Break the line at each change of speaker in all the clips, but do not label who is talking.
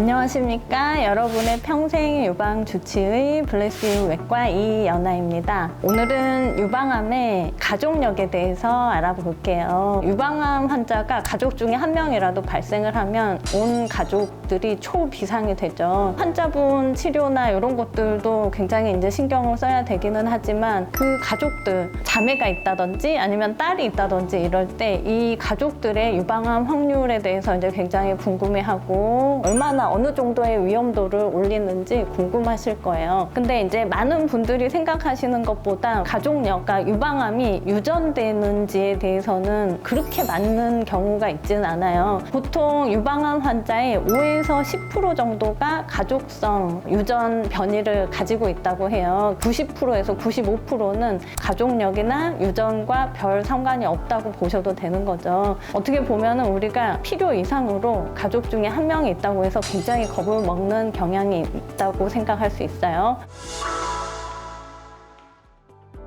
안녕하십니까. 여러분의 평생 유방 주치의 블레스유 외과 이연아입니다. 오늘은 유방암의 가족력에 대해서 알아볼게요. 유방암 환자가 가족 중에 한 명이라도 발생을 하면 온 가족들이 초비상이 되죠. 환자분 치료나 이런 것들도 굉장히 이제 신경을 써야 되기는 하지만 그 가족들, 자매가 있다든지 아니면 딸이 있다든지 이럴 때 이 가족들의 유방암 확률에 대해서 이제 굉장히 궁금해하고 얼마나 어느 정도의 위험도를 올리는지 궁금하실 거예요. 근데 이제 많은 분들이 생각하시는 것보다 가족력, 그러니까 유방암이 유전되는지에 대해서는 그렇게 맞는 경우가 있지는 않아요. 보통 유방암 환자의 5에서 10% 정도가 가족성 유전 변이를 가지고 있다고 해요. 90%에서 95%는 가족력이나 유전과 별 상관이 없다고 보셔도 되는 거죠. 어떻게 보면은 우리가 필요 이상으로 가족 중에 한 명이 있다고 해서 굉장히 겁을 먹는 경향이 있다고 생각할 수 있어요.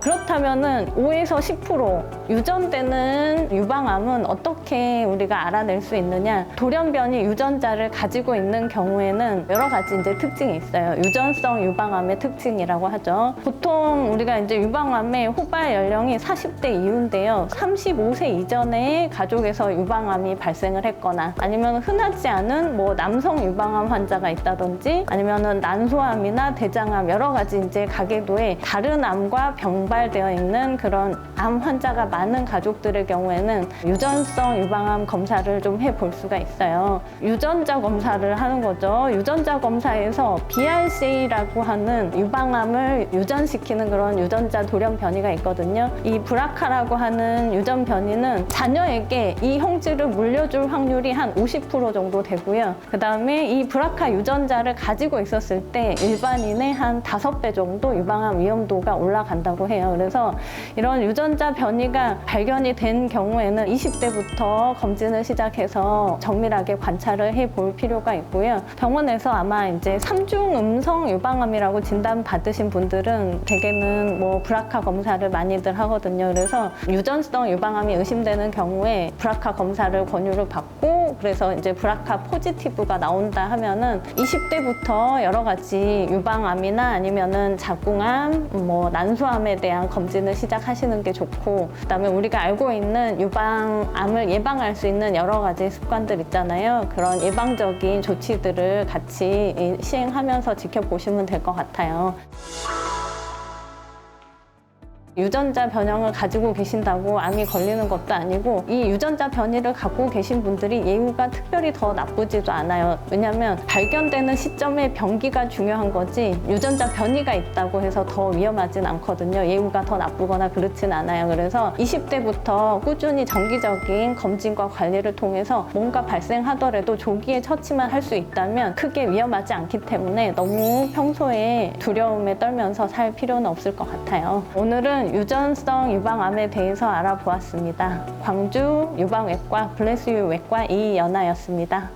그렇다면은 5에서 10% 유전되는 유방암은 어떻게 우리가 알아낼 수 있느냐? 돌연변이 유전자를 가지고 있는 경우에는 여러 가지 이제 특징이 있어요. 유전성 유방암의 특징이라고 하죠. 보통 우리가 이제 유방암의 호발 연령이 40대 이후인데요. 35세 이전에 가족에서 유방암이 발생을 했거나 아니면 흔하지 않은 뭐 남성 유방암 환자가 있다든지 아니면은 난소암이나 대장암 여러 가지 이제 가계도에 다른 암과 병발되어 있는 그런 암 환자가 많은 가족들의 경우에는 유전성 유방암 검사를 좀 해볼 수가 있어요. 유전자 검사를 하는 거죠. 유전자 검사에서 BRCA라고 하는 유방암을 유전시키는 그런 유전자 돌연 변이가 있거든요. 이 브라카라고 하는 유전 변이는 자녀에게 이 형질을 물려줄 확률이 한 50% 정도 되고요. 그 다음에 이 브라카 유전자를 가지고 있었을 때 일반인의 한 5배 정도 유방암 위험도가 올라간다고 해요. 그래서 이런 유전자 변이가 발견이 된 경우에는 20대부터 검진을 시작해서 정밀하게 관찰을 해볼 필요가 있고요. 병원에서 아마 이제 3중 음성 유방암이라고 진단 받으신 분들은 대개는 뭐 브라카 검사를 많이들 하거든요. 그래서 유전성 유방암이 의심되는 경우에 브라카 검사를 권유를 받고 그래서 이제 브라카 포지티브가 나온다 하면은 20대부터 여러 가지 유방암이나 아니면은 자궁암, 뭐 난소암에 대한 검진을 시작하시는 게 좋고 그다음에 우리가 알고 있는 유방암을 예방할 수 있는 여러 가지 습관들 있잖아요. 그런 예방적인 조치들을 같이 시행하면서 지켜보시면 될 것 같아요. 유전자 변형을 가지고 계신다고 암이 걸리는 것도 아니고 이 유전자 변이를 갖고 계신 분들이 예후가 특별히 더 나쁘지도 않아요. 왜냐하면 발견되는 시점의 병기가 중요한 거지 유전자 변이가 있다고 해서 더 위험하진 않거든요. 예후가 더 나쁘거나 그렇진 않아요. 그래서 20대부터 꾸준히 정기적인 검진과 관리를 통해서 뭔가 발생하더라도 조기에 처치만 할 수 있다면 크게 위험하지 않기 때문에 너무 평소에 두려움에 떨면서 살 필요는 없을 것 같아요. 오늘은 유전성 유방암에 대해서 알아보았습니다. 광주 유방외과 블레스유 외과 이연아였습니다.